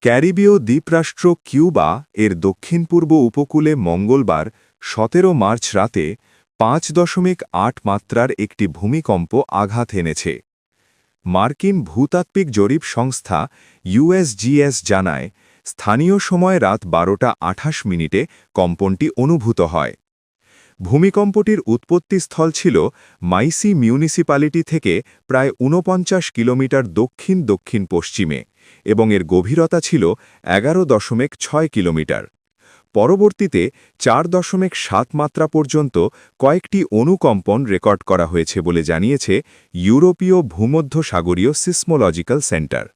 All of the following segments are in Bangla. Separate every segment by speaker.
Speaker 1: ক্যারিবীয় দ্বীপরাষ্ট্র কিউবা এর দক্ষিণ-পূর্ব উপকূলে মঙ্গলবার ১৭ মার্চ রাতে ৫.৮ মাত্রার একটি ভূমিকম্প আঘাত এনেছে। মার্কিন ভূতাত্ত্বিক জরিপ সংস্থা ইউএসজিএস জানায়, স্থানীয় সময় রাত ১২:২৮ কম্পনটি অনুভূত হয়। ভূমিকম্পটির উৎপত্তিস্থল ছিল মাইসি মিউনিসিপ্যালিটি থেকে প্রায় ৪৯ কিলোমিটার দক্ষিণ-দক্ষিণ পশ্চিমে এবং এর গভীরতা ছিল ১১.৬ কিলোমিটার। পরবর্তীতে ৪.৭ মাত্রা পর্যন্ত কয়েকটি অনুকম্পন রেকর্ড করা হয়েছে বলে জানিয়েছে ইউরোপীয় ভূমধ্যসাগরীয় সিসমোলজিক্যাল সেন্টার।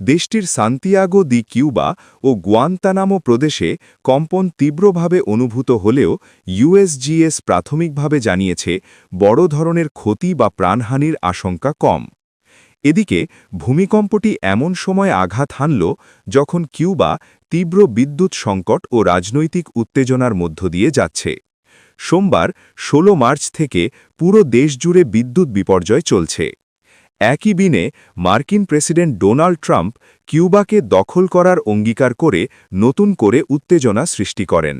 Speaker 1: দেশটির সান্তিয়াগো দি কিউবা ও গুয়ান্তানামো প্রদেশে কম্পন তীব্রভাবে অনুভূত হলেও ইউএসজিএস প্রাথমিকভাবে জানিয়েছে বড় ধরনের ক্ষতি বা প্রাণহানির আশঙ্কা কম। এদিকে ভূমিকম্পটি এমন সময় আঘাত হানল যখন কিউবা তীব্র বিদ্যুৎ সংকট ও রাজনৈতিক উত্তেজনার মধ্য দিয়ে যাচ্ছে। সোমবার ১৬ মার্চ থেকে পুরো দেশ জুড়ে বিদ্যুৎ বিপর্যয় চলছে। একই দিনে মার্কিন প্রেসিডেন্ট ডোনাল্ড ট্রাম্প কিউবাকে দখল করার অঙ্গীকার করে নতুন করে উত্তেজনা সৃষ্টি করেন।